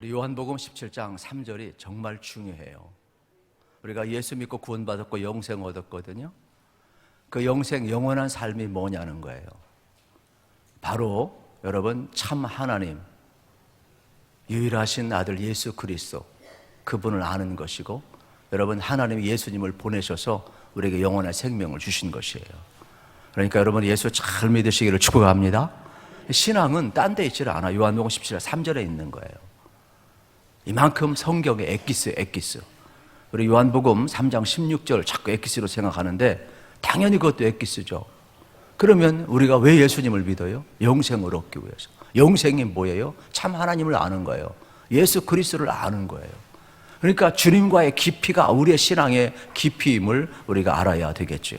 요한복음 17장 3절이 정말 중요해요. 우리가 예수 믿고 구원받았고 영생 얻었거든요. 그 영생, 영원한 삶이 뭐냐는 거예요. 바로 여러분 참 하나님, 유일하신 아들 예수 그리스도, 그분을 아는 것이고, 여러분 하나님이 예수님을 보내셔서 우리에게 영원한 생명을 주신 것이에요. 그러니까 여러분 예수 잘 믿으시기를 축복합니다. 신앙은 딴 데 있지를 않아. 요한복음 17장 3절에 있는 거예요. 이만큼 성경에 엑기스. 우리 요한복음 3장 16절 자꾸 엑기스로 생각하는데 당연히 그것도 엑기스죠. 그러면 우리가 왜 예수님을 믿어요? 영생을 얻기 위해서. 영생이 뭐예요? 참 하나님을 아는 거예요. 예수 그리스도를 아는 거예요. 그러니까 주님과의 깊이가 우리의 신앙의 깊이임을 우리가 알아야 되겠죠.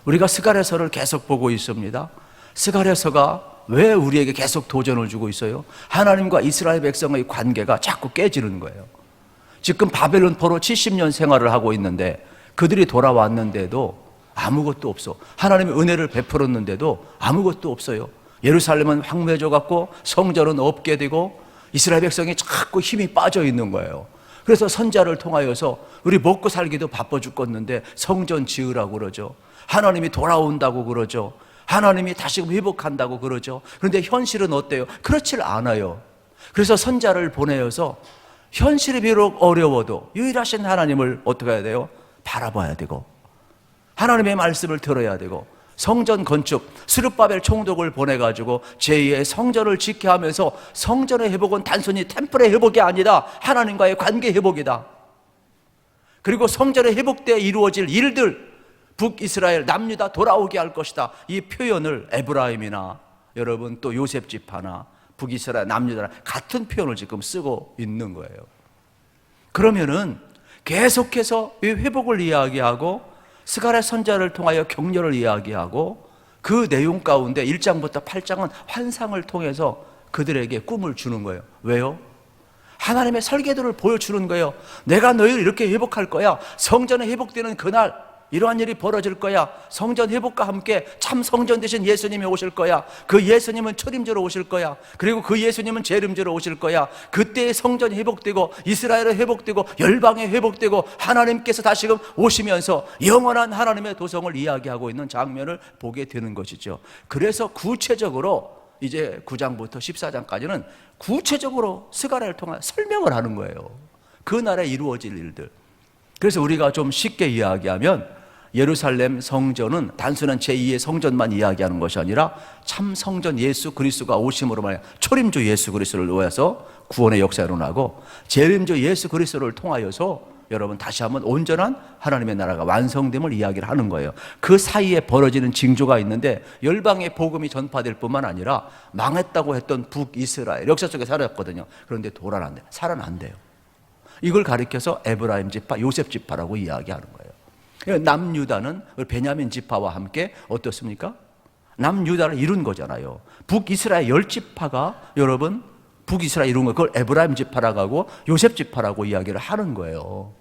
우리가 스가랴서를 계속 보고 있습니다. 스가랴서가 왜 우리에게 계속 도전을 주고 있어요? 하나님과 이스라엘 백성의 관계가 자꾸 깨지는 거예요. 지금 바벨론 포로 70년 생활을 하고 있는데 그들이 돌아왔는데도 아무것도 없어. 하나님의 은혜를 베풀었는데도 아무것도 없어요. 예루살렘은 황무해져 갖고 성전은 없게 되고 이스라엘 백성이 자꾸 힘이 빠져 있는 거예요. 그래서 선지자를 통하여서 우리 먹고 살기도 바빠 죽겠는데 성전 지으라고 그러죠. 하나님이 돌아온다고 그러죠. 하나님이 다시금 회복한다고 그러죠. 그런데 현실은 어때요? 그렇질 않아요. 그래서 선지자를 보내어서 현실이 비록 어려워도 유일하신 하나님을 어떻게 해야 돼요? 바라봐야 되고 하나님의 말씀을 들어야 되고 성전 건축, 스룹바벨 총독을 보내가지고 제2의 성전을 지켜 하면서 성전의 회복은 단순히 템플의 회복이 아니라 하나님과의 관계 회복이다. 그리고 성전의 회복 때 이루어질 일들, 북이스라엘 남유다 돌아오게 할 것이다. 이 표현을 에브라임이나 여러분 또 요셉 지파나 북이스라엘 남유다 같은 표현을 지금 쓰고 있는 거예요. 그러면은 계속해서 이 회복을 이야기하고 스가랴 선지자를 통하여 격려를 이야기하고 그 내용 가운데 1장부터 8장은 환상을 통해서 그들에게 꿈을 주는 거예요. 왜요? 하나님의 설계도를 보여주는 거예요. 내가 너희를 이렇게 회복할 거야. 성전이 회복되는 그날 이러한 일이 벌어질 거야. 성전 회복과 함께 참 성전 되신 예수님이 오실 거야. 그 예수님은 초림제로 오실 거야. 그리고 그 예수님은 재림제로 오실 거야. 그때의 성전이 회복되고 이스라엘은 회복되고 열방이 회복되고 하나님께서 다시금 오시면서 영원한 하나님의 도성을 이야기하고 있는 장면을 보게 되는 것이죠. 그래서 구체적으로 이제 9장부터 14장까지는 구체적으로 스가랴를 통해 설명을 하는 거예요. 그날에 이루어질 일들. 그래서 우리가 좀 쉽게 이야기하면 예루살렘 성전은 단순한 제2의 성전만 이야기하는 것이 아니라 참 성전 예수 그리스도가 오심으로 말해 초림주 예수 그리스도를 놓아서 구원의 역사가 일어나고 재림주 예수 그리스도를 통하여서 여러분 다시 한번 온전한 하나님의 나라가 완성됨을 이야기를 하는 거예요. 그 사이에 벌어지는 징조가 있는데 열방의 복음이 전파될 뿐만 아니라 망했다고 했던 북이스라엘 역사 속에 살았거든요. 그런데 돌아난대, 살아난대요. 이걸 가리켜서 에브라임 지파, 요셉 지파라고 이야기하는 거예요. 남유다는 베냐민 지파와 함께 어떻습니까? 남유다를 이룬 거잖아요. 북이스라엘 10지파가 여러분 북이스라엘 이룬 거 그걸 에브라임 지파라고 하고 요셉 지파라고 이야기를 하는 거예요.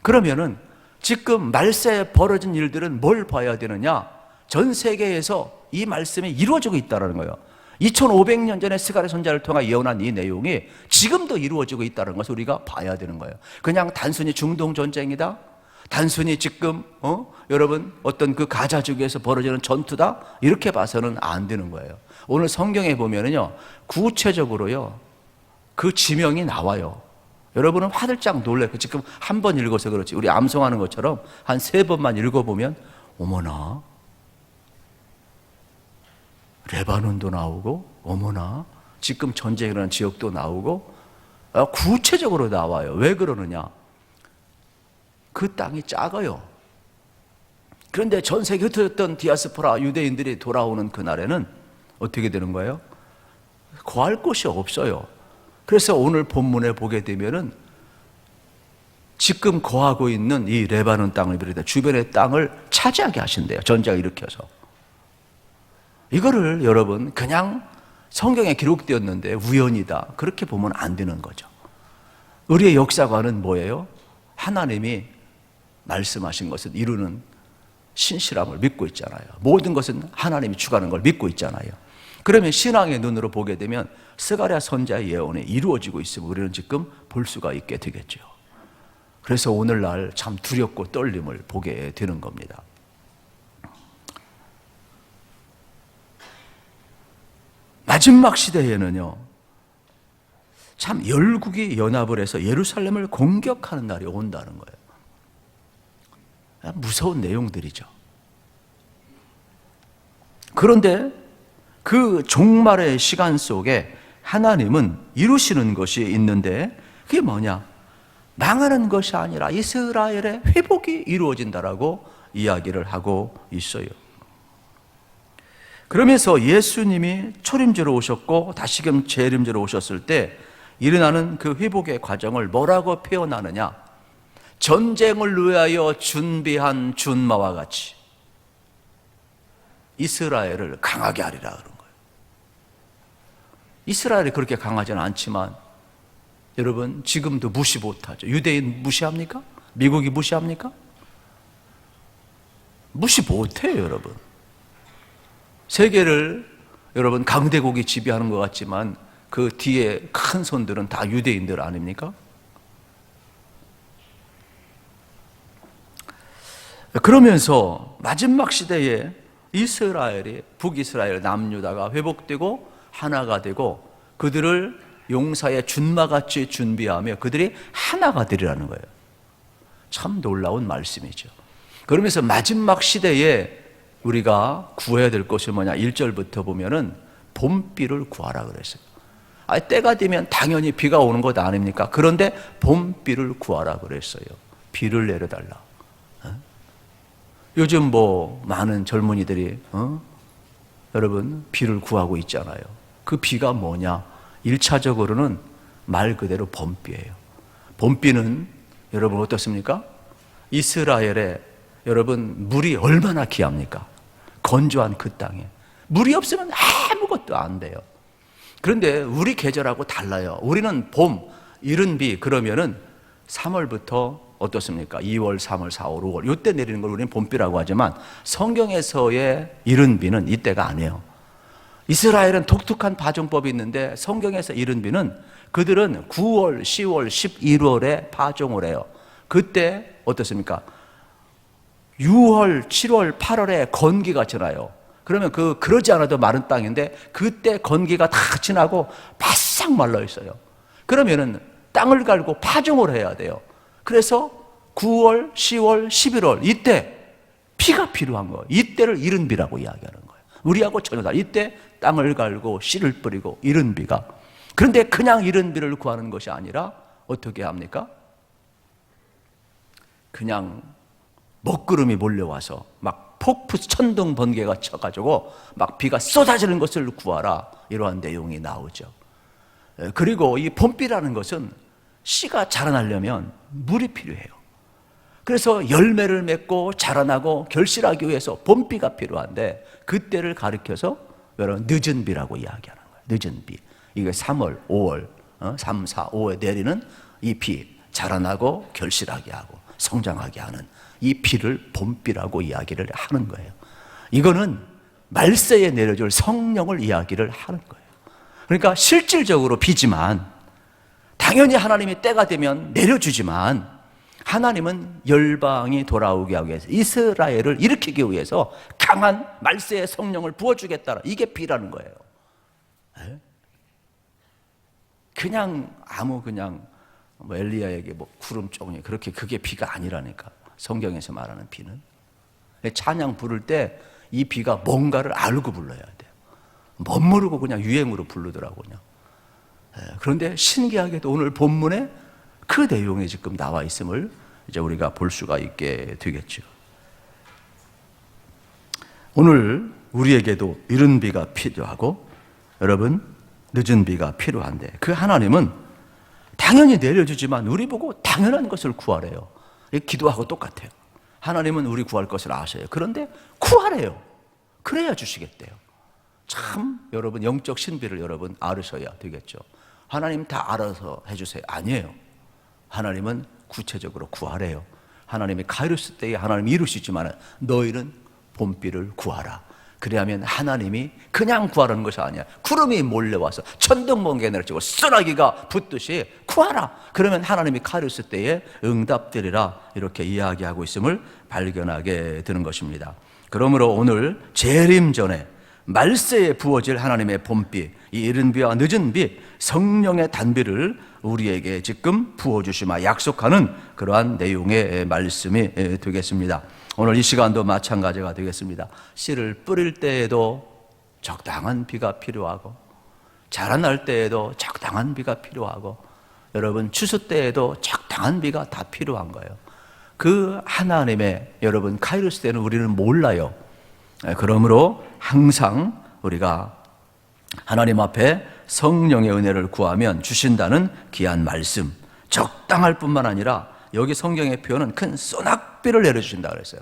그러면은 지금 말세에 벌어진 일들은 뭘 봐야 되느냐? 전 세계에서 이 말씀이 이루어지고 있다는 거예요. 2500년 전에 스가랴 선지자를 통해 예언한 이 내용이 지금도 이루어지고 있다는 것을 우리가 봐야 되는 거예요. 그냥 단순히 중동 전쟁이다, 단순히 지금 여러분 어떤 그 가자 지구에서 벌어지는 전투다 이렇게 봐서는 안 되는 거예요. 오늘 성경에 보면은요 구체적으로요 그 지명이 나와요. 여러분은 화들짝 놀래요. 지금 한 번 읽어서 그렇지 우리 암송하는 것처럼 한 3번만 읽어보면 어머나 레바논도 나오고 어머나 지금 전쟁이 일어난 지역도 나오고 구체적으로 나와요. 왜 그러느냐? 그 땅이 작아요. 그런데 전 세계에 흩어졌던 디아스포라 유대인들이 돌아오는 그날에는 어떻게 되는 거예요? 거할 곳이 없어요. 그래서 오늘 본문에 보게 되면은 지금 거하고 있는 이 레바논 땅을 비롯해 주변의 땅을 차지하게 하신대요. 전쟁을 일으켜서. 이거를 여러분 그냥 성경에 기록되었는데 우연이다 그렇게 보면 안 되는 거죠. 우리의 역사관은 뭐예요? 하나님이 말씀하신 것을 이루는 신실함을 믿고 있잖아요. 모든 것은 하나님이 주관하는 걸 믿고 있잖아요. 그러면 신앙의 눈으로 보게 되면 스가랴 선지자의 예언이 이루어지고 있음을 우리는 지금 볼 수가 있게 되겠죠. 그래서 오늘날 참 두렵고 떨림을 보게 되는 겁니다. 마지막 시대에는요, 참 열국이 연합을 해서 예루살렘을 공격하는 날이 온다는 거예요. 무서운 내용들이죠. 그런데 그 종말의 시간 속에 하나님은 이루시는 것이 있는데, 그게 뭐냐? 망하는 것이 아니라 이스라엘의 회복이 이루어진다라고 이야기를 하고 있어요. 그러면서 예수님이 초림제로 오셨고 다시금 재림제로 오셨을 때 일어나는 그 회복의 과정을 뭐라고 표현하느냐? 전쟁을 위하여 준비한 준마와 같이 이스라엘을 강하게 하리라 그런 거예요. 이스라엘이 그렇게 강하지는 않지만 여러분 지금도 무시 못하죠. 유대인 무시합니까? 미국이 무시합니까? 무시 못해요, 여러분. 세계를 여러분 강대국이 지배하는 것 같지만 그 뒤에 큰 손들은 다 유대인들 아닙니까? 그러면서 마지막 시대에 이스라엘이, 북이스라엘, 남유다가 회복되고 하나가 되고 그들을 용사의 준마같이 준비하며 그들이 하나가 되리라는 거예요. 참 놀라운 말씀이죠. 그러면서 마지막 시대에 우리가 구해야 될 것이 뭐냐? 1절부터 보면은 봄비를 구하라 그랬어요. 때가 되면 당연히 비가 오는 것 아닙니까? 그런데 봄비를 구하라 그랬어요. 비를 내려달라. 요즘 많은 젊은이들이 여러분 비를 구하고 있잖아요. 그 비가 뭐냐? 1차적으로는 말 그대로 봄비예요. 봄비는 여러분 어떻습니까? 이스라엘에 여러분 물이 얼마나 귀합니까? 건조한 그 땅에 물이 없으면 아무것도 안 돼요. 그런데 우리 계절하고 달라요. 우리는 봄, 이른 비 그러면은 3월부터 어떻습니까? 2월, 3월, 4월, 5월 이때 내리는 걸 우리는 봄비라고 하지만 성경에서의 이른 비는 이때가 아니에요. 이스라엘은 독특한 파종법이 있는데 성경에서 이른 비는 그들은 9월, 10월, 11월에 파종을 해요. 그때 어떻습니까? 6월, 7월, 8월에 건기가 지나요. 그러면 그러지 않아도 마른 땅인데 그때 건기가 다 지나고 바싹 말라 있어요. 그러면은 땅을 갈고 파종을 해야 돼요. 그래서 9월, 10월, 11월 이때 비가 필요한 거예요. 이때를 이른 비라고 이야기하는 거예요. 우리하고 전혀 다르다. 이때 땅을 갈고 씨를 뿌리고 이른 비가. 그런데 그냥 이른 비를 구하는 것이 아니라 어떻게 합니까? 그냥 먹구름이 몰려와서 막 폭풍 천둥 번개가 쳐가지고 막 비가 쏟아지는 것을 구하라, 이러한 내용이 나오죠. 그리고 이 봄비라는 것은 씨가 자라나려면 물이 필요해요. 그래서 열매를 맺고 자라나고 결실하기 위해서 봄비가 필요한데 그때를 가리켜서 여러분 늦은 비라고 이야기하는 거예요. 늦은 비. 이게 3월, 5월, 3, 4, 5에 내리는 이 비, 자라나고 결실하게 하고 성장하게 하는 이 비를 봄비라고 이야기를 하는 거예요. 이거는 말세에 내려줄 성령을 이야기를 하는 거예요. 그러니까 실질적으로 비지만 당연히 하나님이 때가 되면 내려주지만 하나님은 열방이 돌아오게 하기 위해서 이스라엘을 일으키기 위해서 강한 말세의 성령을 부어주겠다. 이게 비라는 거예요. 그냥 엘리야에게 구름 조금이 그렇게 그게 비가 아니라니까. 성경에서 말하는 비는 찬양 부를 때 이 비가 뭔가를 알고 불러야 돼요. 멋모르고 그냥 유행으로 부르더라고요. 그런데 신기하게도 오늘 본문에 그 내용이 지금 나와 있음을 이제 우리가 볼 수가 있게 되겠죠. 오늘 우리에게도 이른 비가 필요하고 여러분 늦은 비가 필요한데 그 하나님은 당연히 내려주지만 우리 보고 당연한 것을 구하래요. 기도하고 똑같아요. 하나님은 우리 구할 것을 아셔요. 그런데 구하래요. 그래야 주시겠대요. 참 여러분 영적 신비를 여러분 알으셔야 되겠죠. 하나님 다 알아서 해주세요. 아니에요. 하나님은 구체적으로 구하래요. 하나님이 가이로스 때에 하나님이 이루시지만 너희는 봄비를 구하라. 그래야면 하나님이 그냥 구하라는 것이 아니야. 구름이 몰려와서 천둥번개 내려치고 소나기가 붙듯이 구하라. 그러면 하나님이 카리스 때에 응답되리라. 이렇게 이야기하고 있음을 발견하게 되는 것입니다. 그러므로 오늘 재림 전에 말세에 부어질 하나님의 봄비, 이 이른 비와 늦은 비, 성령의 단비를 우리에게 지금 부어주시마 약속하는 그러한 내용의 말씀이 되겠습니다. 오늘 이 시간도 마찬가지가 되겠습니다. 씨를 뿌릴 때에도 적당한 비가 필요하고, 자라날 때에도 적당한 비가 필요하고, 여러분 추수 때에도 적당한 비가 다 필요한 거예요. 그 하나님의 여러분 카이로스 때는 우리는 몰라요. 그러므로 항상 우리가 하나님 앞에 성령의 은혜를 구하면 주신다는 귀한 말씀, 적당할 뿐만 아니라 여기 성경의 표현은 큰 소낙비를 내려주신다 그랬어요.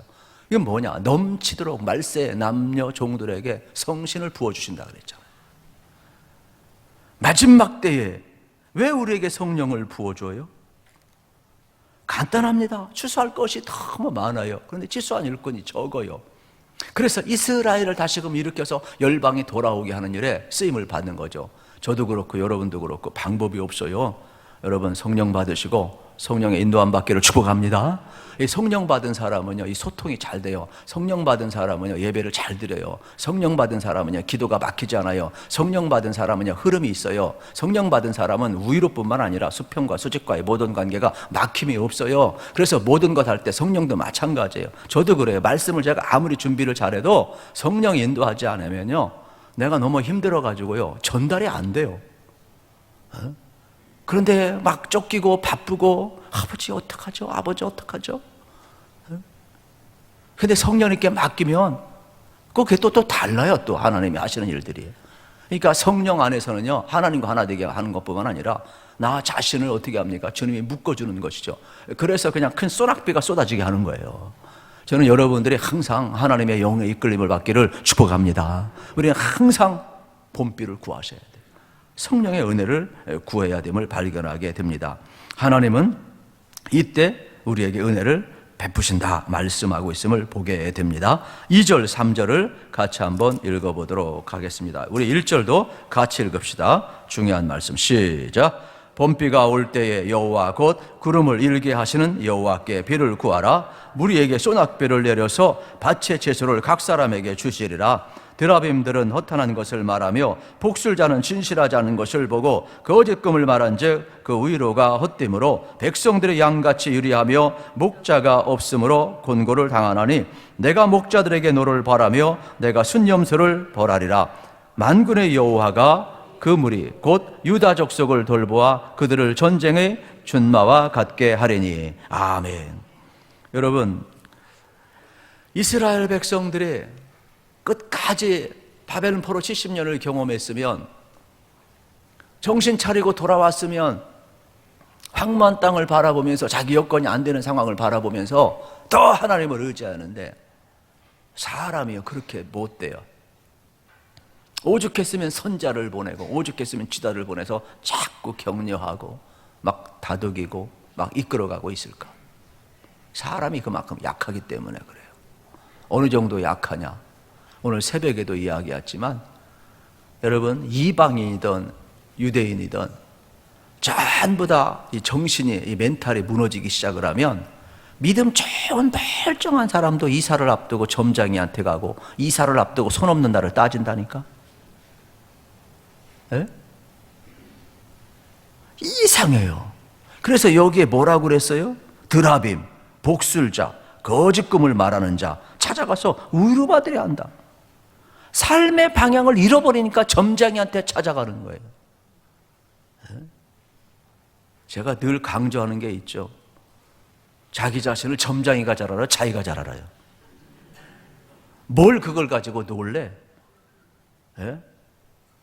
이건 뭐냐? 넘치도록 말세 남녀 종들에게 성신을 부어주신다 그랬잖아요. 마지막 때에 왜 우리에게 성령을 부어줘요? 간단합니다. 취소할 것이 너무 많아요. 그런데 취소한 일꾼이 적어요. 그래서 이스라엘을 다시금 일으켜서 열방이 돌아오게 하는 일에 쓰임을 받는 거죠. 저도 그렇고 여러분도 그렇고 방법이 없어요. 여러분 성령 받으시고 성령의 인도함 받기를 축복합니다. 이 성령 받은 사람은요, 이 소통이 잘 돼요. 성령 받은 사람은요, 예배를 잘 드려요. 성령 받은 사람은요, 기도가 막히지 않아요. 성령 받은 사람은요, 흐름이 있어요. 성령 받은 사람은 우위로뿐만 아니라 수평과 수직과의 모든 관계가 막힘이 없어요. 그래서 모든 것 할 때 성령도 마찬가지예요. 저도 그래요. 말씀을 제가 아무리 준비를 잘해도 성령이 인도하지 않으면요, 내가 너무 힘들어가지고요, 전달이 안 돼요. 그런데 막 쫓기고 바쁘고, 아버지 어떡하죠? 아버지 어떡하죠? 근데 성령님께 맡기면 그게 또 달라요. 또 하나님이 하시는 일들이. 그러니까 성령 안에서는요, 하나님과 하나 되게 하는 것뿐만 아니라 나 자신을 어떻게 합니까? 주님이 묶어주는 것이죠. 그래서 그냥 큰 소낙비가 쏟아지게 하는 거예요. 저는 여러분들이 항상 하나님의 영의 이끌림을 받기를 축복합니다. 우리는 항상 봄비를 구하셔야 돼요. 성령의 은혜를 구해야 됨을 발견하게 됩니다. 하나님은 이때 우리에게 은혜를 베푸신다 말씀하고 있음을 보게 됩니다. 2절 3절을 같이 한번 읽어보도록 하겠습니다. 우리 1절도 같이 읽읍시다. 중요한 말씀 시작. 봄비가 올 때에 여호와 곧 구름을 일게 하시는 여호와께 비를 구하라. 무리에게 소낙비를 내려서 밭의 채소를 각 사람에게 주시리라. 드라빔들은 허탄한 것을 말하며 복술자는 진실하지 않은 것을 보고 거짓금을 말한즉 그 위로가 헛됨으로 백성들의 양같이 유리하며 목자가 없으므로 곤고를 당하나니 내가 목자들에게 노를 벌하며 내가 순념소를 벌하리라. 만군의 여호와가 그 무리 곧 유다 족속을 돌보아 그들을 전쟁의 준마와 같게 하리니 아멘. 여러분, 이스라엘 백성들이 끝까지 바벨론 포로 70년을 경험했으면, 정신 차리고 돌아왔으면, 황무한 땅을 바라보면서 자기 여건이 안 되는 상황을 바라보면서 더 하나님을 의지하는데, 사람이요 그렇게 못 돼요. 오죽했으면 선자를 보내고 오죽했으면 지도자를 보내서 자꾸 격려하고 막 다독이고 막 이끌어가고 있을까? 사람이 그만큼 약하기 때문에 그래요. 어느 정도 약하냐? 오늘 새벽에도 이야기했지만, 여러분 이방인이든 유대인이든 전부 다 이 정신이, 이 멘탈이 무너지기 시작을 하면 믿음 좋은 멀쩡한 사람도 이사를 앞두고 점장이한테 가고 이사를 앞두고 손 없는 날을 따진다니까. 에? 이상해요. 그래서 여기에 뭐라고 그랬어요? 드라빔, 복술자, 거짓금을 말하는 자 찾아가서 위로받으려 한다. 삶의 방향을 잃어버리니까 점장이한테 찾아가는 거예요. 제가 늘 강조하는 게 있죠. 자기 자신을 점장이가 잘 알아요? 자기가 잘 알아요? 뭘 그걸 가지고 놀래? 예?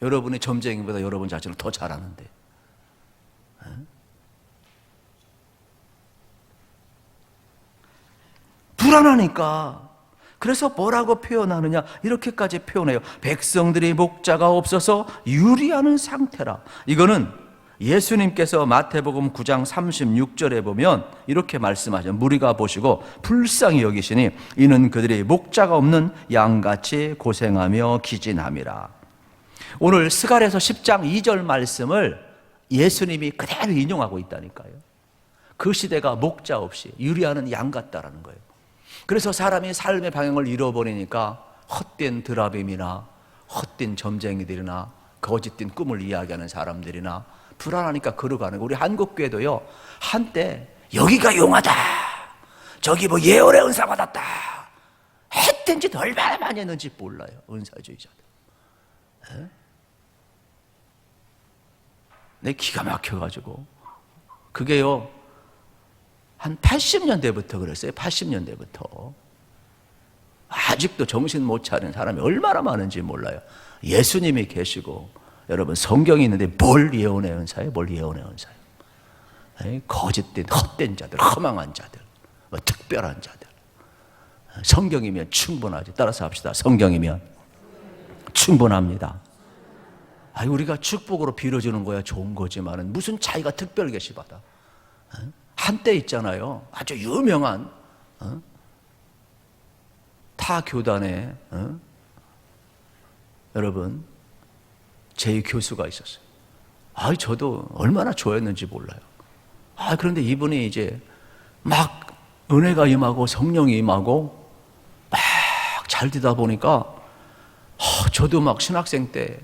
여러분이 점쟁이보다 여러분 자신을 더 잘 아는데. 예? 불안하니까. 그래서 뭐라고 표현하느냐? 이렇게까지 표현해요. 백성들이 목자가 없어서 유리하는 상태라. 이거는 예수님께서 마태복음 9장 36절에 보면 이렇게 말씀하죠. 무리가 보시고 불쌍히 여기시니 이는 그들이 목자가 없는 양같이 고생하며 기진함이라. 오늘 스가랴서 10장 2절 말씀을 예수님이 그대로 인용하고 있다니까요. 그 시대가 목자 없이 유리하는 양 같다라는 거예요. 그래서 사람이 삶의 방향을 잃어버리니까 헛된 드라빔이나 헛된 점쟁이들이나 거짓된 꿈을 이야기하는 사람들이나 불안하니까 걸어가는 거예요. 우리 한국교회도요, 한때 여기가 용하다, 저기 뭐 예언의 은사 받았다 했던 짓 얼마나 많이 했는지 몰라요. 은사주의자들. 내 기가 막혀가지고 그게요 한 80년대부터 그랬어요. 80년대부터 아직도 정신 못 차리는 사람이 얼마나 많은지 몰라요. 예수님이 계시고 여러분 성경이 있는데 뭘 예언의 은사예요? 뭘 예언의 은사예요? 거짓된 헛된 자들, 허망한 자들, 뭐 특별한 자들. 성경이면 충분하지. 따라서 합시다. 성경이면 충분합니다. 우리가 축복으로 빌어주는 거야 좋은 거지만은 무슨 차이가 특별 계시받아. 한때 있잖아요. 아주 유명한 타 교단에 여러분 제 교수가 있었어요. 저도 얼마나 좋아했는지 몰라요. 그런데 이분이 이제 막 은혜가 임하고 성령이 임하고 막 잘 되다 보니까 저도 막 신학생 때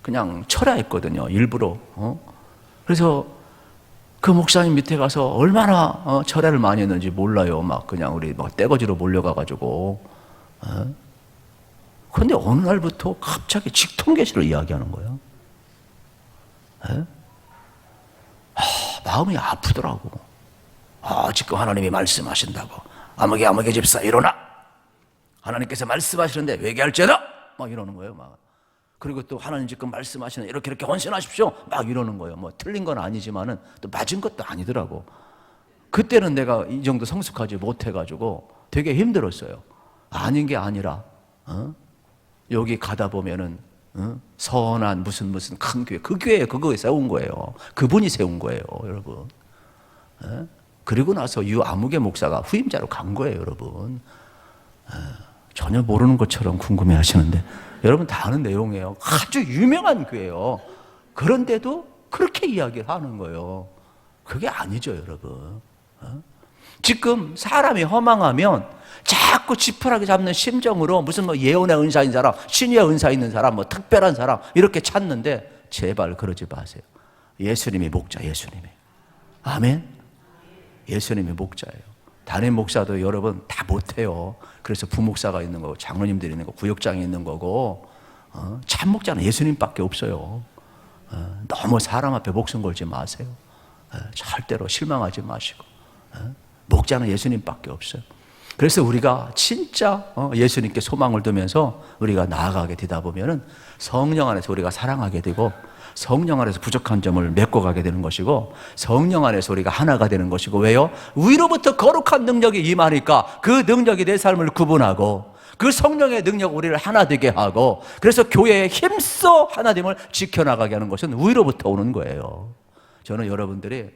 그냥 철야했거든요. 일부러. 그래서 그 목사님 밑에 가서 얼마나 철야를 많이 했는지 몰라요. 막 그냥 우리 막 떼거지로 몰려가가지고. 그런데 어느 날부터 갑자기 직통계시를 이야기하는 거예요. 마음이 아프더라고. 지금 하나님이 말씀하신다고. 아무개 집사 일어나. 하나님께서 말씀하시는데 회개할지어다. 막 이러는 거예요. 막. 그리고 또 하나님 지금 말씀하시는 이렇게 헌신하십시오. 막 이러는 거예요. 뭐 틀린 건 아니지만은 또 맞은 것도 아니더라고. 그때는 내가 이 정도 성숙하지 못해가지고 되게 힘들었어요. 아닌 게 아니라 여기 가다 보면은 선한 무슨 큰 교회, 그 교회에 그거 세운 거예요. 그분이 세운 거예요, 여러분. 그리고 나서 유 아무개 목사가 후임자로 간 거예요, 여러분. 전혀 모르는 것처럼 궁금해하시는데 여러분 다 아는 내용이에요. 아주 유명한 교회예요. 그런데도 그렇게 이야기를 하는 거예요. 그게 아니죠, 여러분. 지금 사람이 허망하면 자꾸 지푸라기 잡는 심정으로 무슨 뭐 예언의 은사인 사람, 신유의 은사 있는 사람, 뭐 특별한 사람 이렇게 찾는데 제발 그러지 마세요. 예수님이 목자, 예수님이. 아멘. 예수님이 목자예요. 담임 목사도 여러분 다 못해요. 그래서 부목사가 있는 거고 장로님들이 있는 거고 구역장이 있는 거고 참 목자는 예수님밖에 없어요. 너무 사람 앞에 목숨 걸지 마세요. 절대로 실망하지 마시고 목자는 예수님밖에 없어요. 그래서 우리가 진짜 예수님께 소망을 두면서 우리가 나아가게 되다 보면은 성령 안에서 우리가 사랑하게 되고 성령 안에서 부족한 점을 메꿔가게 되는 것이고 성령 안에서 우리가 하나가 되는 것이고 왜요? 위로부터 거룩한 능력이 임하니까 그 능력이 내 삶을 구분하고 그 성령의 능력 우리를 하나 되게 하고 그래서 교회에 힘써 하나됨을 지켜나가게 하는 것은 위로부터 오는 거예요. 저는 여러분들이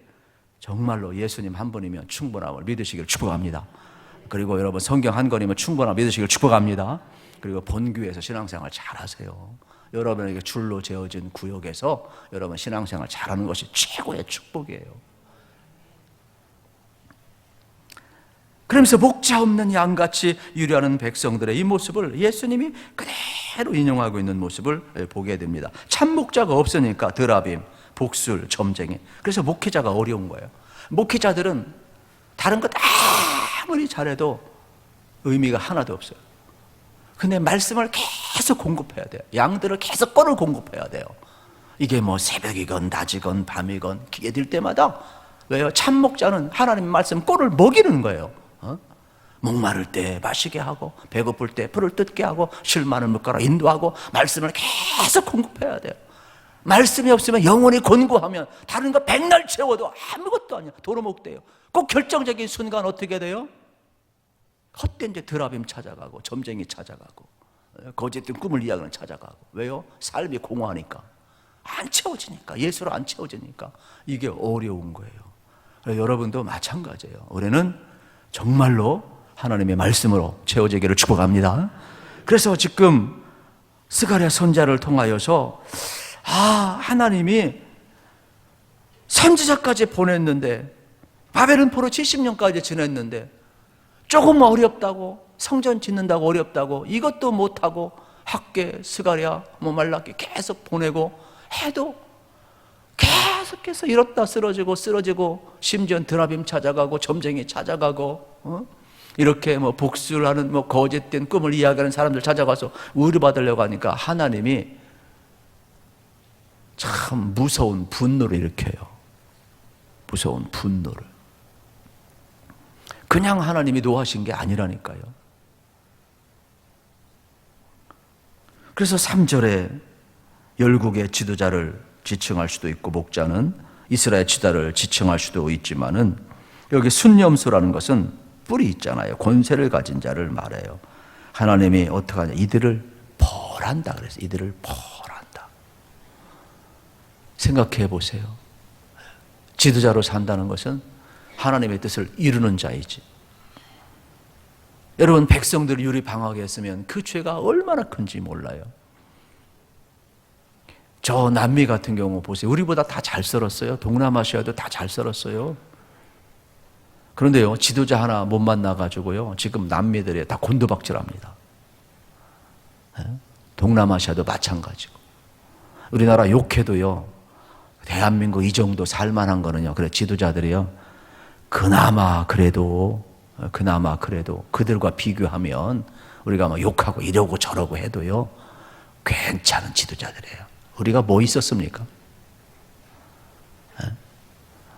정말로 예수님 한 분이면 충분함을 믿으시길 축복합니다. 그리고 여러분 성경 한 권이면 충분함을 믿으시길 축복합니다. 그리고 본교회에서 신앙생활 잘하세요. 여러분에게 줄로 재어진 구역에서 여러분 신앙생활 잘하는 것이 최고의 축복이에요. 그러면서 목자 없는 양같이 유리하는 백성들의 이 모습을 예수님이 그대로 인용하고 있는 모습을 보게 됩니다. 참 목자가 없으니까 드라빔, 복술, 점쟁이. 그래서 목회자가 어려운 거예요. 목회자들은 다른 것 아무리 잘해도 의미가 하나도 없어요. 근데 말씀을 계속 공급해야 돼요. 양들을 계속 꼴을 공급해야 돼요. 이게 뭐 새벽이건 낮이건 밤이건 기회 될 때마다 왜요? 참 목자는 하나님 말씀 꼴을 먹이는 거예요. 목마를 때 마시게 하고 배고플 때 풀을 뜯게 하고 실 많은 물가로 인도하고 말씀을 계속 공급해야 돼요. 말씀이 없으면 영혼이 곤고하면 다른 거 백날 채워도 아무것도 아니야. 도로목돼요. 꼭 결정적인 순간 어떻게 돼요? 헛된 데 드라빔 찾아가고 점쟁이 찾아가고 거짓된 꿈을 이야기하는 찾아가고 왜요? 삶이 공허하니까 안 채워지니까, 예수로 안 채워지니까 이게 어려운 거예요. 여러분도 마찬가지예요. 올해는 정말로 하나님의 말씀으로 채워지기를 축복합니다. 그래서 지금 스가랴 선지자를 통하여서 하나님이 선지자까지 보냈는데, 바벨론 포로 70년까지 지냈는데 조금 어렵다고, 성전 짓는다고 어렵다고, 이것도 못하고 학계, 스가랴, 말라기 계속 보내고 해도 계속해서 이렇다 쓰러지고 심지어 드라빔 찾아가고 점쟁이 찾아가고 이렇게 복수를 하는 거짓된 꿈을 이야기하는 사람들 찾아가서 의뢰받으려고 하니까 하나님이 참 무서운 분노를 일으켜요. 무서운 분노를. 그냥 하나님이 노하신 게 아니라니까요. 그래서 3절에 열국의 지도자를 지칭할 수도 있고, 목자는 이스라엘 지도자를 지칭할 수도 있지만은, 여기 순념수라는 것은 뿔이 있잖아요. 권세를 가진 자를 말해요. 하나님이 어떻게 하냐, 이들을 벌한다 그래서 이들을 벌한다. 생각해 보세요. 지도자로 산다는 것은 하나님의 뜻을 이루는 자이지. 여러분, 백성들을 유리방하게 했으면 그 죄가 얼마나 큰지 몰라요. 저 남미 같은 경우 보세요. 우리보다 다 잘 썰었어요. 동남아시아도 다 잘 썰었어요. 그런데요, 지도자 하나 못 만나가지고요, 지금 남미들이 다 곤두박질합니다. 동남아시아도 마찬가지고. 우리나라 욕해도요, 대한민국 이 정도 살만한 거는요, 그래, 지도자들이요, 그나마 그래도 그들과 비교하면 우리가 욕하고 이러고 저러고 해도요, 괜찮은 지도자들이에요. 우리가 뭐 있었습니까?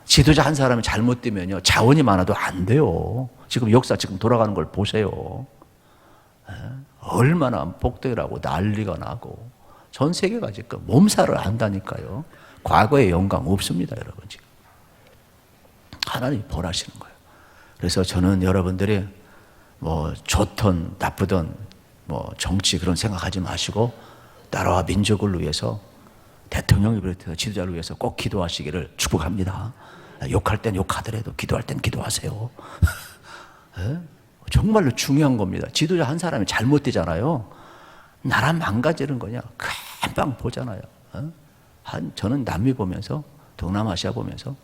지도자 한 사람이 잘못되면요, 자원이 많아도 안 돼요. 지금 역사 지금 돌아가는 걸 보세요. 얼마나 복대라고 난리가 나고 전 세계가 지금 몸살을 한다니까요. 과거의 영광 없습니다, 여러분. 지금 하나님이 벌하시는 거예요. 그래서 저는 여러분들이 좋든 나쁘든 정치 그런 생각하지 마시고, 나라와 민족을 위해서, 대통령을 비롯해서 지도자를 위해서 꼭 기도하시기를 축복합니다. 욕할 땐 욕하더라도 기도할 땐 기도하세요. 정말로 중요한 겁니다. 지도자 한 사람이 잘못되잖아요, 나라 망가지는 거냐 금방 보잖아요. 저는 남미 보면서, 동남아시아 보면서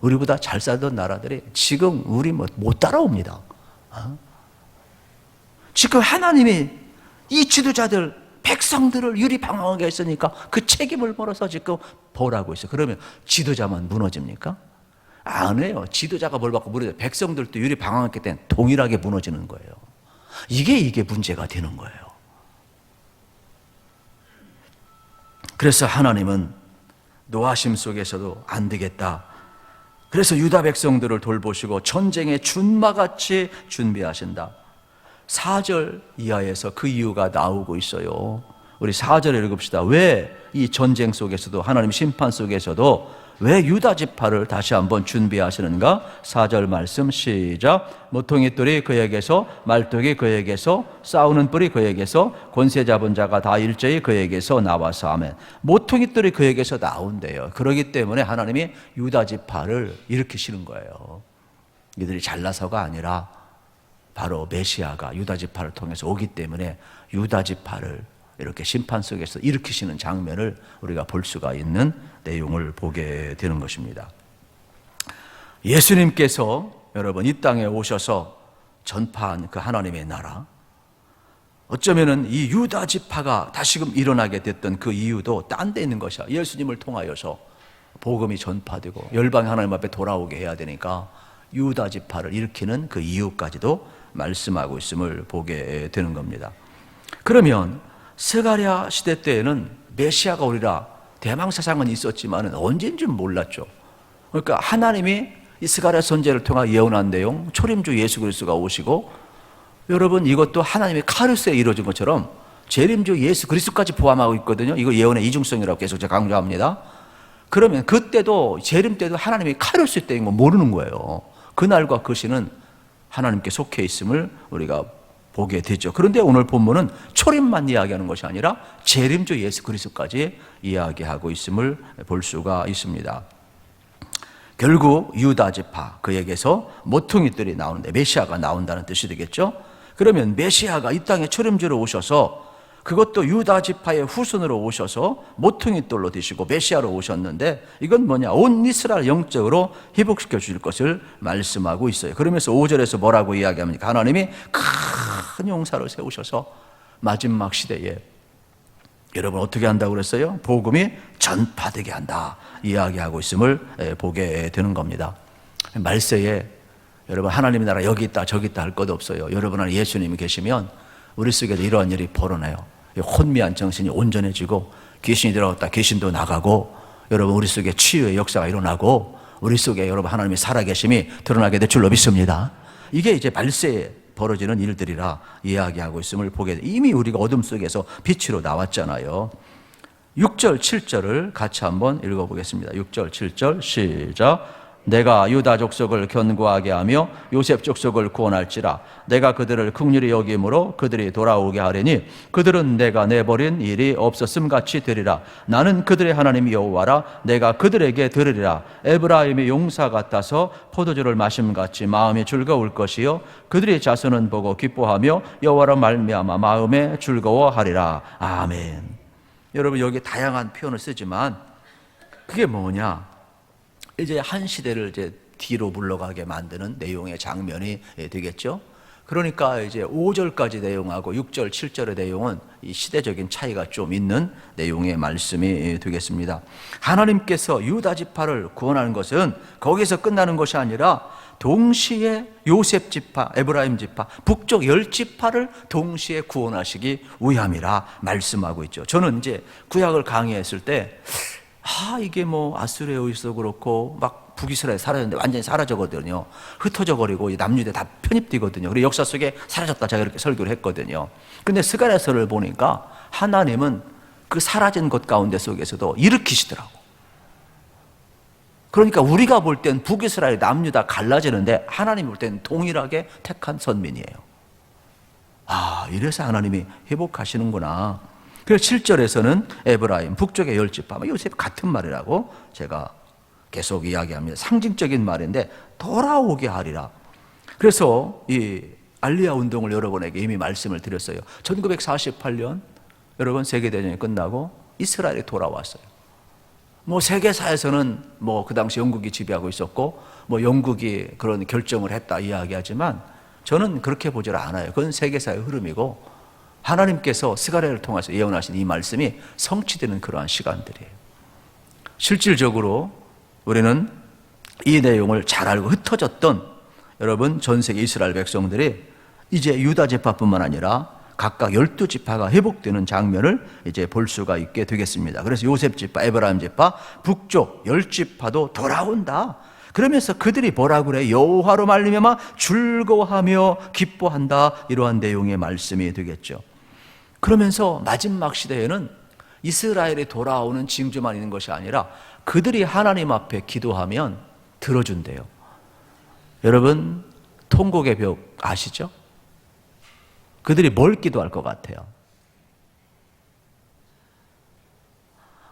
우리보다 잘 살던 나라들이 지금 우리 못 따라옵니다. 지금 하나님이 이 지도자들, 백성들을 유리방황하게 했으니까 그 책임을 물어서 지금 벌하고 있어요. 그러면 지도자만 무너집니까? 안 해요. 지도자가 뭘 받고 무너져요. 백성들도 유리방황했기 때문에 동일하게 무너지는 거예요. 이게 문제가 되는 거예요. 그래서 하나님은 노하심 속에서도 안 되겠다. 그래서 유다 백성들을 돌보시고 전쟁의 준마같이 준비하신다. 4절 이하에서 그 이유가 나오고 있어요. 우리 4절에 읽읍시다. 왜 이 전쟁 속에서도, 하나님 심판 속에서도 왜 유다 지파를 다시 한번 준비하시는가? 4절 말씀 시작. 모퉁이 뿔이 그에게서, 말뚝이 그에게서, 싸우는 뿔이 그에게서, 권세 잡은 자가 다 일제히 그에게서 나와서. 아멘. 모퉁이 뿔이 그에게서 나온대요. 그렇기 때문에 하나님이 유다 지파를 일으키시는 거예요. 이들이 잘나서가 아니라 바로 메시아가 유다 지파를 통해서 오기 때문에 유다 지파를 이렇게 심판 속에서 일으키시는 장면을 우리가 볼 수가 있는 내용을 보게 되는 것입니다. 예수님께서 여러분 이 땅에 오셔서 전파한 그 하나님의 나라, 어쩌면은 이 유다 지파가 다시금 일어나게 됐던 그 이유도 딴 데 있는 것이야. 예수님을 통하여서 복음이 전파되고 열방이 하나님 앞에 돌아오게 해야 되니까 유다 지파를 일으키는 그 이유까지도 말씀하고 있음을 보게 되는 겁니다. 그러면 스가랴 시대 때에는 메시아가 오리라 대망사상은 있었지만 언제인지 몰랐죠. 그러니까 하나님이 이 스가랴 선지자를 통해 예언한 내용, 초림주 예수 그리스도가 오시고, 여러분 이것도 하나님의 카르스에 이루어진 것처럼 재림주 예수 그리스도까지 포함하고 있거든요. 이거 예언의 이중성이라고 계속 제가 강조합니다. 그러면 그때도, 재림 때도 하나님이 카르스 때인 거 모르는 거예요. 그날과 그 시는 하나님께 속해 있음을 우리가 보게 되죠. 그런데 오늘 본문은 초림만 이야기하는 것이 아니라 재림주 예수 그리스도까지 이야기하고 있음을 볼 수가 있습니다. 결국 유다 지파, 그에게서 모퉁이들이 나오는데 메시아가 나온다는 뜻이 되겠죠. 그러면 메시아가 이 땅에 초림주로 오셔서, 그것도 유다 지파의 후손으로 오셔서 모퉁이돌로 되시고 메시아로 오셨는데, 이건 뭐냐, 온 이스라엘 영적으로 회복시켜 주실 것을 말씀하고 있어요. 그러면서 5절에서 뭐라고 이야기합니까? 하나님이 큰 용사를 세우셔서 마지막 시대에 여러분 어떻게 한다고 그랬어요? 복음이 전파되게 한다 이야기하고 있음을 보게 되는 겁니다. 말세에 여러분 하나님의 나라 여기 있다 저기 있다 할 것 없어요. 여러분 안에 예수님이 계시면 우리 속에도 이러한 일이 벌어나요. 혼미한 정신이 온전해지고, 귀신이 들어갔다 귀신도 나가고, 여러분 우리 속에 치유의 역사가 일어나고, 우리 속에 여러분 하나님의 살아계심이 드러나게 될 줄로 믿습니다. 이게 이제 말세에 벌어지는 일들이라 이야기하고 있음을 보게 돼. 이미 우리가 어둠 속에서 빛으로 나왔잖아요. 6절 7절을 같이 한번 읽어보겠습니다. 6절 7절 시작. 내가 유다 족속을 견고하게 하며 요셉 족속을 구원할지라. 내가 그들을 긍휼히 여김으로 그들이 돌아오게 하리니 그들은 내가 내버린 일이 없었음 같이 되리라. 나는 그들의 하나님 여호와라. 내가 그들에게 들으리라. 에브라임의 용사 같아서 포도주를 마심같이 마음이 즐거울 것이요 그들의 자손은 보고 기뻐하며 여호와로 말미암아 마음에 즐거워하리라. 아멘. 여러분 여기 다양한 표현을 쓰지만 그게 뭐냐? 이제 한 시대를 이제 뒤로 물러가게 만드는 내용의 장면이 되겠죠. 그러니까 이제 5절까지 내용하고 6절, 7절의 내용은 이 시대적인 차이가 좀 있는 내용의 말씀이 되겠습니다. 하나님께서 유다 지파를 구원하는 것은 거기서 끝나는 것이 아니라 동시에 요셉 지파, 에브라임 지파, 북쪽 10지파를 동시에 구원하시기 위함이라 말씀하고 있죠. 저는 이제 구약을 강의했을 때 이게 뭐 아수르에 있어 그렇고 막 북이스라엘 사라졌는데 완전히 사라져거든요. 흩어져 버리고 남유대 다 편입되거든요. 그리고 역사 속에 사라졌다 제가 이렇게 설교를 했거든요. 근데 스가랴서를 보니까 하나님은 그 사라진 것 가운데 속에서도 일으키시더라고. 그러니까 우리가 볼 땐 북이스라엘 남유다 갈라지는데 하나님이 볼 땐 동일하게 택한 선민이에요. 이래서 하나님이 회복하시는구나. 그래서 7절에서는 에브라임, 북쪽의 10지파, 요셉 같은 말이라고 제가 계속 이야기합니다. 상징적인 말인데 돌아오게 하리라. 그래서 이 알리야 운동을 여러분에게 이미 말씀을 드렸어요. 1948년 여러분 세계대전이 끝나고 이스라엘이 돌아왔어요. 세계사에서는 그 당시 영국이 지배하고 있었고 영국이 그런 결정을 했다 이야기하지만 저는 그렇게 보질 않아요. 그건 세계사의 흐름이고 하나님께서 스가랴를 통해서 예언하신 이 말씀이 성취되는 그러한 시간들이에요. 실질적으로 우리는 이 내용을 잘 알고 흩어졌던 여러분 전 세계 이스라엘 백성들이 이제 유다 지파뿐만 아니라 각각 12지파가 회복되는 장면을 이제 볼 수가 있게 되겠습니다. 그래서 요셉 지파, 에브라임 지파, 북쪽 10지파도 돌아온다. 그러면서 그들이 뭐라 그래? 여호와로 말미암아 즐거워하며 기뻐한다. 이러한 내용의 말씀이 되겠죠. 그러면서 마지막 시대에는 이스라엘이 돌아오는 징조만 있는 것이 아니라 그들이 하나님 앞에 기도하면 들어준대요. 여러분 통곡의 벽 아시죠? 그들이 뭘 기도할 것 같아요?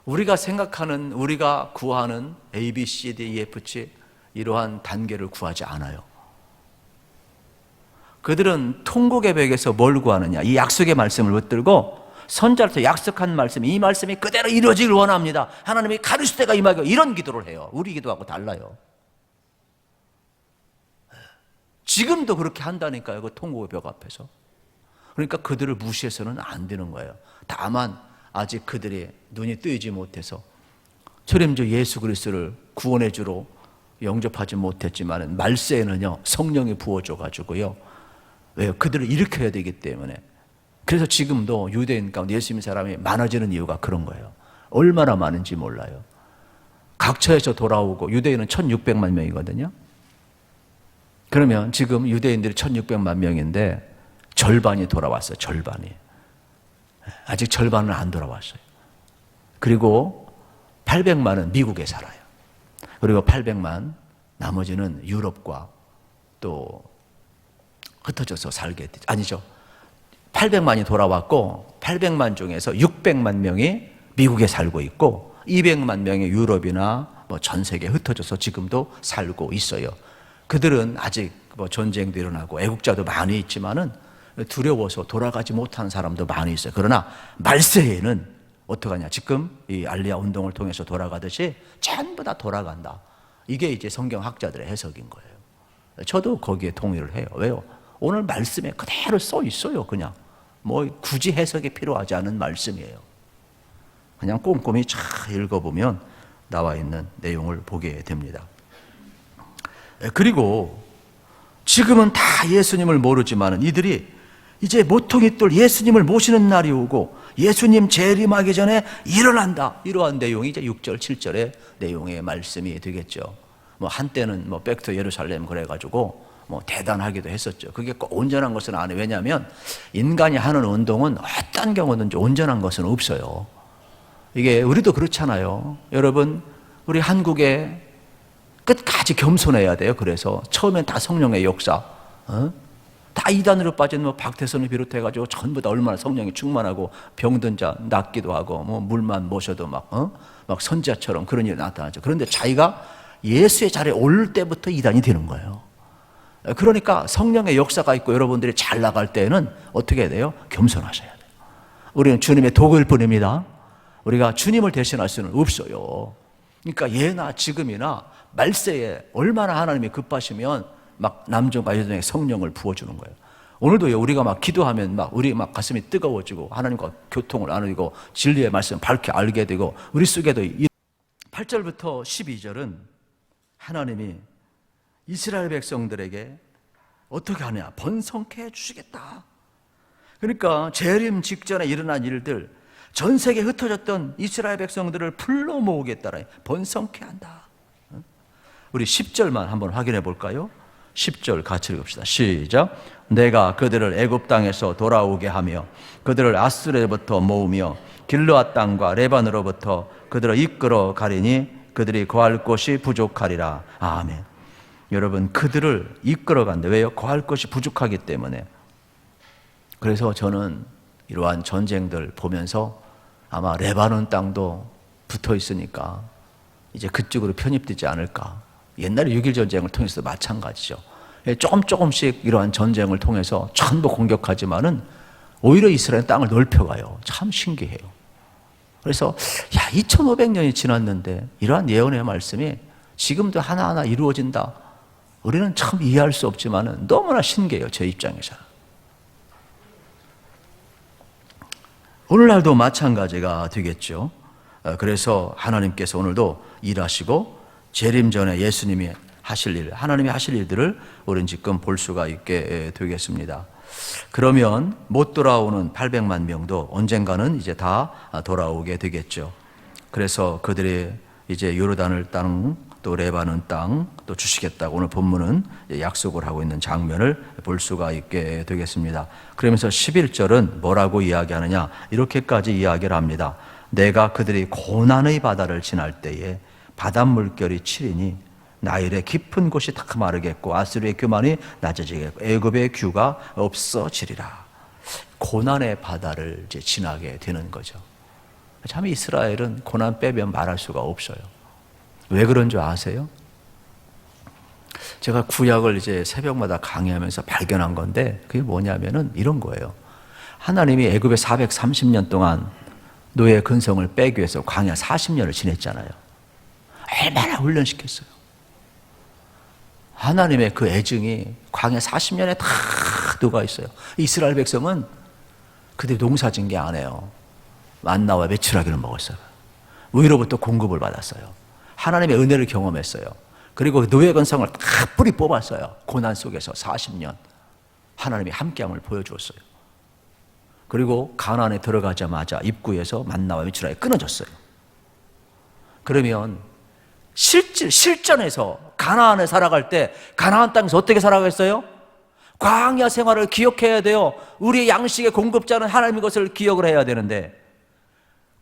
우리가 생각하는, 우리가 구하는 A, B, C, D, E, F, G 이러한 단계를 구하지 않아요. 그들은 통곡의 벽에서 뭘 구하느냐? 이 약속의 말씀을 붙들고 선자로서 약속한 말씀, 이 말씀이 그대로 이루어지길 원합니다. 하나님이 가르칠 때가 임하고 이런 기도를 해요. 우리 기도하고 달라요. 지금도 그렇게 한다니까요. 그 통곡의 벽 앞에서. 그러니까 그들을 무시해서는 안 되는 거예요. 다만 아직 그들이 눈이 뜨이지 못해서 초림주 예수 그리스도를 구원의 주로 영접하지 못했지만 말세에는요 성령이 부어져 가지고요. 왜요? 그들을 일으켜야 되기 때문에. 그래서 지금도 유대인 가운데 예수 믿는 사람이 많아지는 이유가 그런 거예요. 얼마나 많은지 몰라요. 각처에서 돌아오고 유대인은 1600만 명이거든요. 그러면 지금 유대인들이 1600만 명인데 절반이 돌아왔어요. 절반이. 아직 절반은 안 돌아왔어요. 그리고 800만은 미국에 살아요. 그리고 800만 나머지는 유럽과 또 흩어져서 살게 되죠. 아니죠. 800만이 돌아왔고 800만 중에서 600만 명이 미국에 살고 있고 200만 명이 유럽이나 뭐 전 세계에 흩어져서 지금도 살고 있어요. 그들은 아직 뭐 전쟁도 일어나고 애국자도 많이 있지만은 두려워서 돌아가지 못하는 사람도 많이 있어요. 그러나 말세에는 어떡하냐? 지금 이 알리아 운동을 통해서 돌아가듯이 전부 다 돌아간다. 이게 이제 성경학자들의 해석인 거예요. 저도 거기에 동의를 해요. 왜요? 오늘 말씀에 그대로 써 있어요. 그냥 뭐 굳이 해석이 필요하지 않은 말씀이에요. 그냥 꼼꼼히 잘 읽어보면 나와 있는 내용을 보게 됩니다. 그리고 지금은 다 예수님을 모르지만 이들이 이제 모퉁이 돌 예수님을 모시는 날이 오고 예수님 재림하기 전에 일어난다. 이러한 내용이 이제 6절, 7절의 내용의 말씀이 되겠죠. 뭐 한때는 뭐 백투 예루살렘 그래가지고 뭐 대단하기도 했었죠. 그게 꼭 온전한 것은 아니에요. 왜냐하면 인간이 하는 운동은 어떤 경우든지 온전한 것은 없어요. 이게 우리도 그렇잖아요. 여러분, 우리 한국에 끝까지 겸손해야 돼요. 그래서 처음엔 다 성령의 역사, 다 이단으로 빠진 뭐 박태선을 비롯해가지고 전부 다 얼마나 성령이 충만하고 병든 자 낫기도 하고 뭐 물만 모셔도 막 선지자처럼 그런 일이 나타나죠. 그런데 자기가 예수의 자리에 오를 때부터 이단이 되는 거예요. 그러니까 성령의 역사가 있고 여러분들이 잘 나갈 때는 어떻게 해야 돼요? 겸손하셔야 돼요. 우리는 주님의 도구일 뿐입니다. 우리가 주님을 대신할 수는 없어요. 그러니까 예나 지금이나 말세에 얼마나 하나님이 급하시면 막 남종과 여종의 성령을 부어주는 거예요. 오늘도 우리가 막 기도하면 막 우리 막 가슴이 뜨거워지고 하나님과 교통을 나누고 진리의 말씀을 밝게 알게 되고 우리 속에도 8절부터 12절은 하나님이 이스라엘 백성들에게 어떻게 하냐? 번성케 해주시겠다. 그러니까 재림 직전에 일어난 일들, 전 세계에 흩어졌던 이스라엘 백성들을 불러 모으겠다라. 번성케 한다. 우리 10절만 한번 확인해 볼까요? 10절 같이 읽읍시다. 시작. 내가 그들을 애굽 땅에서 돌아오게 하며 그들을 아수르로부터 모으며 길르앗 땅과 레반으로부터 그들을 이끌어 가리니 그들이 거할 곳이 부족하리라. 아멘. 여러분, 그들을 이끌어 간다. 왜요? 거할 것이 부족하기 때문에. 그래서 저는 이러한 전쟁들 보면서 아마 레바논 땅도 붙어 있으니까 이제 그쪽으로 편입되지 않을까. 옛날에 6.1 전쟁을 통해서도 마찬가지죠. 조금씩 이러한 전쟁을 통해서 전부 공격하지만은 오히려 이스라엘 땅을 넓혀가요. 참 신기해요. 그래서 2500년이 지났는데 이러한 예언의 말씀이 지금도 하나하나 이루어진다. 우리는 참 이해할 수 없지만은 너무나 신기해요. 제 입장에서는. 오늘날도 마찬가지가 되겠죠. 그래서 하나님께서 오늘도 일하시고 재림 전에 예수님이 하실 일, 하나님이 하실 일들을 우리는 지금 볼 수가 있게 되겠습니다. 그러면 못 돌아오는 800만 명도 언젠가는 이제 다 돌아오게 되겠죠. 그래서 그들이 이제 요르단을 땅, 또 레바논 땅 또 주시겠다고 오늘 본문은 약속을 하고 있는 장면을 볼 수가 있게 되겠습니다. 그러면서 11절은 뭐라고 이야기하느냐? 이렇게까지 이야기를 합니다. 내가 그들이 고난의 바다를 지날 때에 바닷물결이 치리니 나일의 깊은 곳이 다 마르겠고 아수르의 교만이 낮아지겠고 애굽의 규가 없어지리라. 고난의 바다를 이제 지나게 되는 거죠. 참 이스라엘은 고난 빼면 말할 수가 없어요. 왜 그런 줄 아세요? 제가 구약을 이제 새벽마다 강의하면서 발견한 건데 그게 뭐냐면은 이런 거예요. 하나님이 애굽에 430년 동안 노예 근성을 빼기 위해서 광야 40년을 지냈잖아요. 얼마나 훈련시켰어요. 하나님의 그 애증이 광야 40년에 다 녹아 있어요. 이스라엘 백성은 그들 농사진 게 안 해요. 만나와 메추라기를 먹었어요. 위로부터 공급을 받았어요. 하나님의 은혜를 경험했어요. 그리고 노예 근성을 다 뿌리 뽑았어요. 고난 속에서 40년 하나님이 함께함을 보여주었어요. 그리고 가나안에 들어가자마자 입구에서 만나와 메추라기 끊어졌어요. 그러면 실전에서 가나안에 살아갈 때 가나안 땅에서 어떻게 살아갔어요? 광야 생활을 기억해야 돼요. 우리의 양식의 공급자는 하나님의 것을 기억을 해야 되는데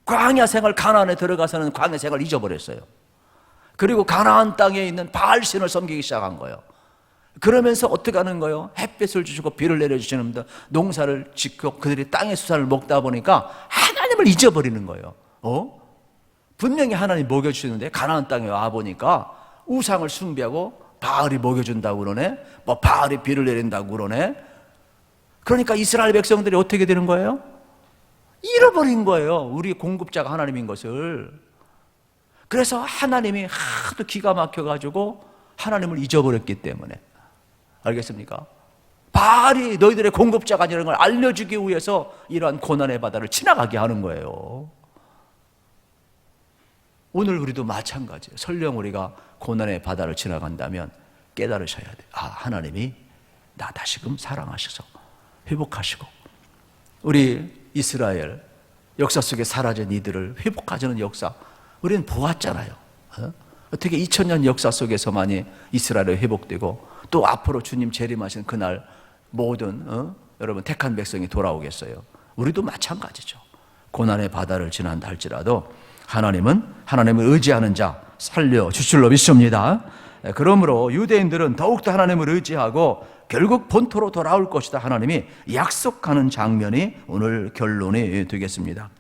광야 생활 가나안에 들어가서는 광야 생활을 잊어버렸어요. 그리고 가나안 땅에 있는 바알신을 섬기기 시작한 거예요. 그러면서 어떻게 하는 거예요? 햇빛을 주시고 비를 내려주시는데 농사를 짓고 그들이 땅의 수산을 먹다 보니까 하나님을 잊어버리는 거예요. 분명히 하나님 먹여주시는데 가나안 땅에 와보니까 우상을 숭배하고 바알이 먹여준다고 그러네, 뭐 바알이 비를 내린다고 그러네. 그러니까 이스라엘 백성들이 어떻게 되는 거예요? 잃어버린 거예요, 우리 공급자가 하나님인 것을. 그래서 하나님이 하도 기가 막혀가지고 하나님을 잊어버렸기 때문에. 알겠습니까? 바알이 너희들의 공급자가 아니라는 걸 알려주기 위해서 이러한 고난의 바다를 지나가게 하는 거예요. 오늘 우리도 마찬가지예요. 설령 우리가 고난의 바다를 지나간다면 깨달으셔야 돼요. 하나님이 나 다시금 사랑하셔서 회복하시고, 우리 이스라엘 역사 속에 사라진 이들을 회복하자는 역사 우리는 보았잖아요. 어떻게 2000년 역사 속에서만이 이스라엘이 회복되고 또 앞으로 주님 재림하신 그날 모든 여러분 택한 백성이 돌아오겠어요. 우리도 마찬가지죠. 고난의 바다를 지난다 할지라도 하나님은 하나님을 의지하는 자 살려주실 줄로 믿습니다. 그러므로 유대인들은 더욱더 하나님을 의지하고 결국 본토로 돌아올 것이다 하나님이 약속하는 장면이 오늘 결론이 되겠습니다.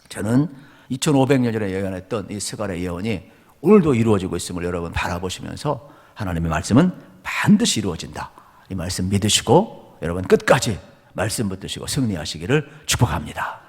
저는 2500년 전에 예언했던 이 스갈의 예언이 오늘도 이루어지고 있음을 여러분 바라보시면서 하나님의 말씀은 반드시 이루어진다, 이 말씀 믿으시고 여러분 끝까지 말씀 붙드시고 승리하시기를 축복합니다.